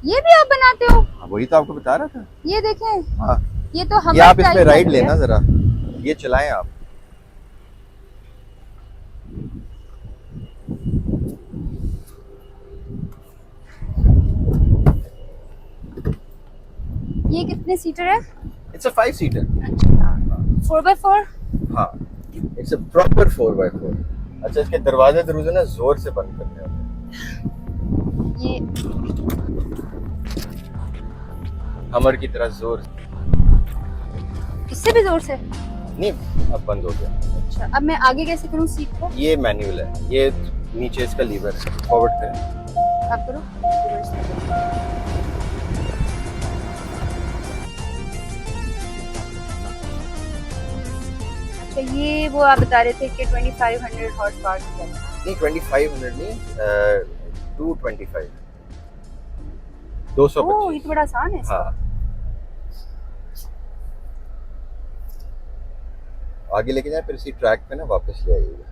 ये भी आप बनाते हो? हाँ, वही तो आपको बता रहा था। ये देखें, हाँ, ये तो हम ये आप इस पे राइड लेना जरा, ये चलाएं आप। ये कितने सीटर है? It's a 5 seater. 4x4? हाँ, इट्स अ प्रॉपर 4x4। अच्छा, इसके दरवाजे दरवाजे ना जोर से बंद करने होते ये हैं, हमर की तरह जोर से। इससे भी जोर से? नहीं, अब बंद हो गया। अच्छा, अब मैं आगे कैसे करूँ सीट को? ये मैनुअल है, ये नीचे इसका लीवर है, फॉरवर्ड करें। आप करो रिवर्स करो। अच्छा, ये वो आप बता रहे थे कि 2500 हॉर्स पावर की चलता है। नहीं 2500 नहीं, 225, 225। ओह, ये तो बड़ा आसान है इसका। हाँ, आगे लेके जाए फिर इसी ट्रैक पे ना वापस ले आइएगा।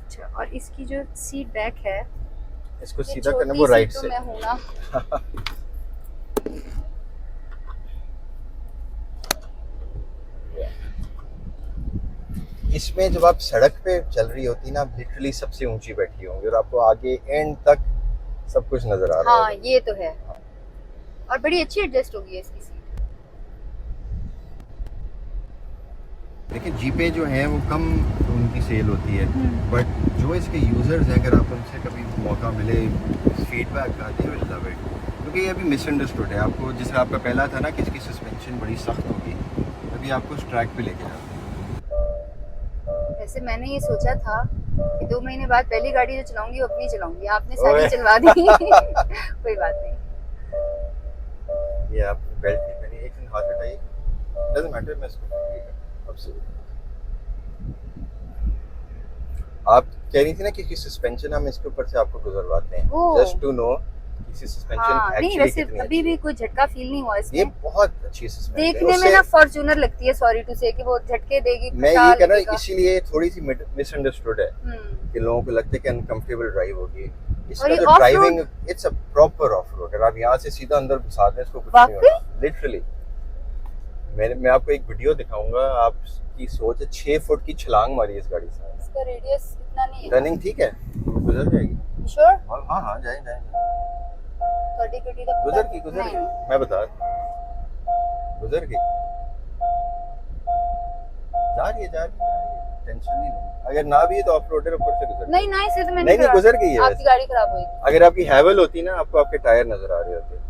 अच्छा, और इसकी जो सीट बैक है, इसको ये सीधा करना छोटी वो सी राइट तो से। मैं हूं ना। इसमें जब आप सड़क पे चल रही होती ना, आप लिटरली सबसे ऊंची बैठी होंगी और आपको आगे एंड तक सब कुछ नजर आ रहा हाँ, है। ये तो है। और बड़ी अच्छी एडजस्ट होगी इसकी सीट। देखिए जीपे जो है वो कम उनकी सेल होती है, बट जो इसके यूजर्स हैं, अगर आप उनसे कभी मौका मिले फीडबैक का, दे विल लव इट। क्योंकि ये अभी मिसअंडरस्टूड है। आपको जैसे आपका पहला था ना कि इसकी सस्पेंशन बड़ी सख्त होगी, अभी आपको उस ट्रैक पे लेके जाते हैं। वैसे मैंने ये सोचा था कि 2 महीने बाद पहली गाड़ी जो चलाऊंगी वो अपनी चलाऊंगी, आपने सारी ओए। चलवा दी। कोई बात नहीं। ये आप बेल्ट नहीं पहनी, एक दिन हाथ हटाइए, डजंट मैटर, मैं इसको अब से। आप कह रही थी ना कि सस्पेंशन हम इसके ऊपर से आपको गुजरवाते हैं, ओह। जस्ट टू नो कि सस्पेंशन हाँ, नहीं एक्चुअली वैसे कितनी अभी अच्छी भी है। कोई झटका फील नहीं हुआ ये इसमें। बहुत अच्छी सस्पेंशन है। देखने में ना फॉर्च्यूनर लगती है, सॉरी टू से, कि वो झटके देगी, मैं ये खटाल कह रहा लगेगा। इसीलिए थोड़ी सी मिसअंडरस्टूड है कि लोगों को लगता है कि अनकंफर्टेबल ड्राइव होगी। और इसका ये जो off-road? Driving, it's a proper off road. अगर आप यहाँ से सीधा अंदर घुसा दें इसको, कुछ नहीं होगा लिटरली। मैं आपको एक वीडियो दिखाऊंगा, आपकी सोच है 6 फुट की छलांग मारी इस गाड़ी से। इसका रेडियस इतना नहीं है। रनिंग ठीक है, गुजर जाएगी। श्योर? हाँ हाँ, जाए जाए, थोड़ी गड्डी तक गुजर की मैं बता रहा हूँ, गुजर की जा रही है, टेंशन नहीं लेनी। अगर ना भी है तो ऑफ रोडर ऊपर से गुजर। नहीं ना, इसे तो मैंने नहीं गुजर गई है। आपकी गाड़ी खराब होगी। अगर आपकी हैवल होती ना, आपको आपके टायर नजर आ रहे होते।